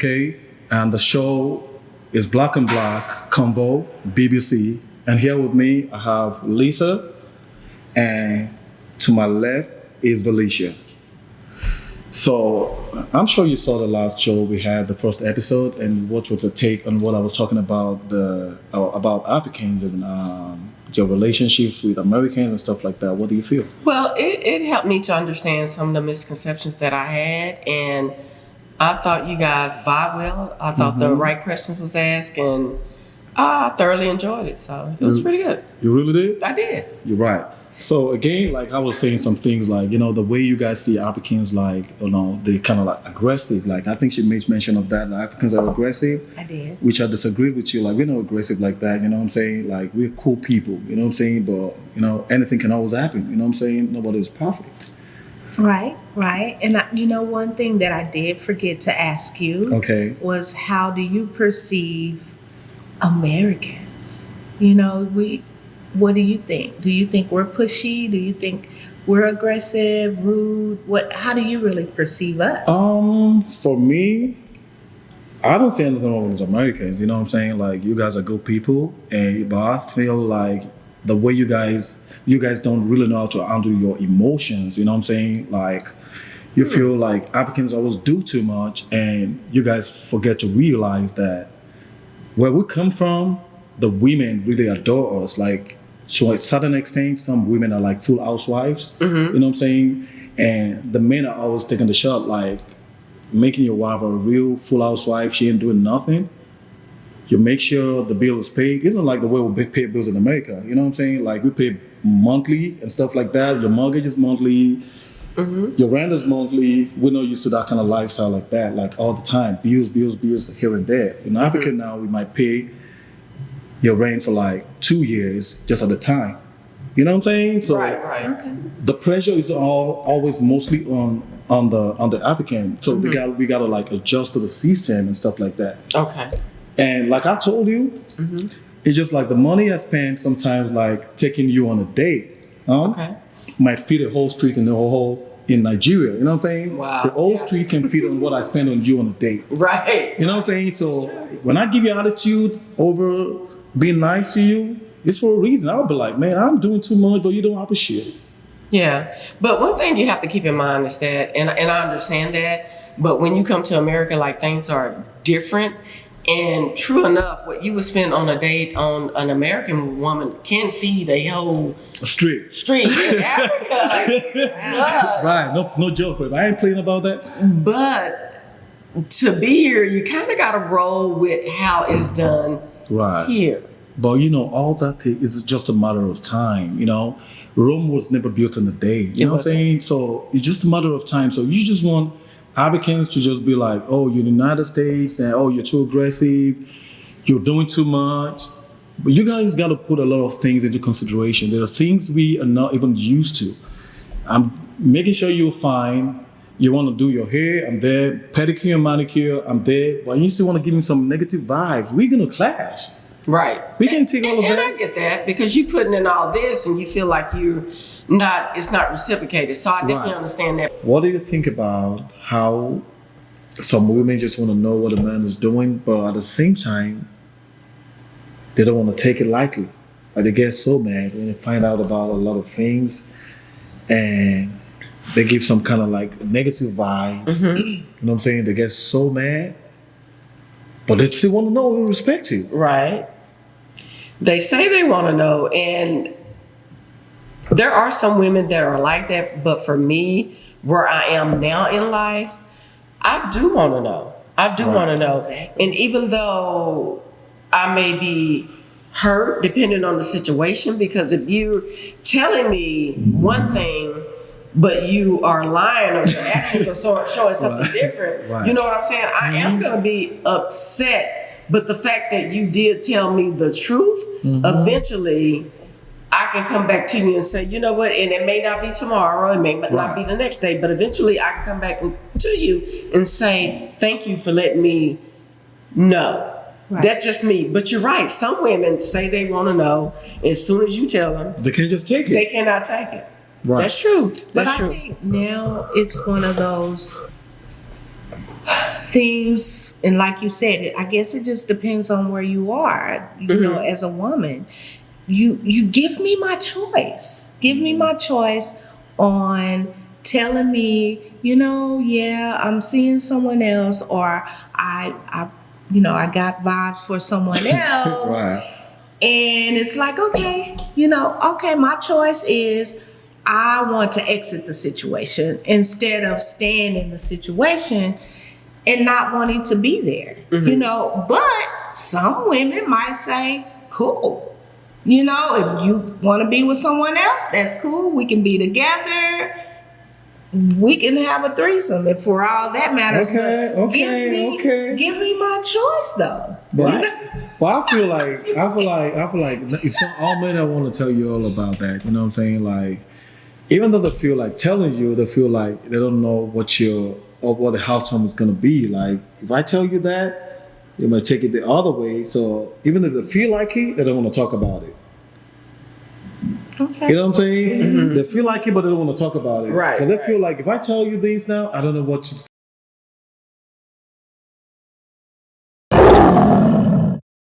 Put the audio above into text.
K, and the show is Black and Black, CONVO, BBC. And here with me, I have Lisa, and to my left is Valicia. So I'm sure you saw the last show we had, the first episode, and what was the take on what I was talking about about Africans and their relationships with Americans and stuff like that. What do you feel? Well, it helped me to understand some of the misconceptions that I had, and I thought you guys vibe well. I thought the right questions was asked, and I thoroughly enjoyed it. So it was pretty good. You really did? I did. You're right. So again, like I was saying some things like, the way you guys see Africans, like, they kind of like aggressive. Like I think she made mention of that. Like, Africans are aggressive. I did. Which I disagreed with you. Like we're not aggressive like that. You know what I'm saying? Like we're cool people. You know what I'm saying? But anything can always happen. You know what I'm saying? Nobody is perfect. Right. And one thing that I did forget to ask you was, how do you perceive Americans? What do you think? Do you think we're pushy? Do you think we're aggressive, rude? How do you really perceive us? For me, I don't see anything wrong with Americans. You know what I'm saying? Like you guys are good people, but I feel like the way you guys don't really know how to handle your emotions. You know what I'm saying? Like you feel like Africans always do too much, and you guys forget to realize that where we come from, the women really adore us. Like, to a certain extent, some women are like full housewives. You know what I'm saying? And the men are always taking the shot, like making your wife a real full housewife. She ain't doing nothing. You make sure the bill is paid. It's not like the way we pay bills in America. You know what I'm saying? Like we pay monthly and stuff like that. Your mortgage is monthly. Your rent is monthly. We're not used to that kind of lifestyle like that, like all the time. Bills here and there. In Africa now, we might pay your rent for like 2 years just at a time. You know what I'm saying? So Right. the pressure is always mostly on the African. So we gotta like adjust to the system and stuff like that. Okay. And like I told you, it's just like the money I spend sometimes, like taking you on a date. Might feed a whole street in Nigeria. You know what I'm saying? Wow. The whole street can feed on what I spend on you on a date. Right. You know what I'm saying? So when I give you attitude over being nice to you, it's for a reason. I'll be like, man, I'm doing too much, but you don't appreciate it. Yeah. But one thing you have to keep in mind is that, and I understand that, but when you come to America, like things are different. And true enough, what you would spend on a date on an American woman can feed a whole street in Africa. Right. No joke, but I ain't playing about that. But to be here, you kind of got to roll with how it's done here. But all that is just a matter of time. Rome was never built in a day. You know what I'm saying? So it's just a matter of time. So you just want Africans to just be like, oh, you're the United States, and oh, you're too aggressive, you're doing too much. But you guys got to put a lot of things into consideration. There are things we are not even used to. I'm making sure you're fine. You want to do your hair, I'm there. Pedicure, manicure, I'm there. But you still want to give me some negative vibes. We're going to clash. Right. We can take all of that. And I get that, because you putting in all this and you feel like it's not reciprocated. So I definitely understand that. What do you think about how some women just want to know what a man is doing, but at the same time, they don't want to take it lightly? Like they get so mad when they find out about a lot of things, and they give some kind of like negative vibes. You know what I'm saying? They get so mad, but they still want to know and respect you. Right. They say they want to know, and there are some women that are like that, but for me, where I am now in life, I do want to know. Want to know. And even though I may be hurt, depending on the situation, because if you're telling me one thing, but you are lying or your actions are showing something different, you know what I'm saying? I am going to be upset. But the fact that you did tell me the truth, eventually I can come back to you and say, you know what, and it may not be tomorrow, it may not be the next day, but eventually I can come back to you and say, thank you for letting me know. Right. That's just me. But you're right. Some women say they want to know. As soon as you tell them, they can't just take it. They cannot take it. Right. That's true. But I think now it's one of those things, and like you said, I guess it just depends on where you are. You know, as a woman, you give me my choice. Give me my choice on telling me, you know, yeah, I'm seeing someone else, or I got vibes for someone else. Right. And it's like, okay, you know, okay, my choice is I want to exit the situation instead of staying in the situation and not wanting to be there. You know, but some women might say, cool. You know, if you want to be with someone else, that's cool. We can be together. We can have a threesome if for all that matters. Give me my choice though. But I feel like it's not all men that want to tell you all about that. You know what I'm saying? Like, even though they feel like telling you, they feel like they don't know what the outcome is gonna be. Like, if I tell you that, you might take it the other way. So even if they feel like it, they don't want to talk about it. Okay. You know what I'm saying? They feel like it, but they don't want to talk about it. Right. Because they feel like if I tell you these now, I don't know what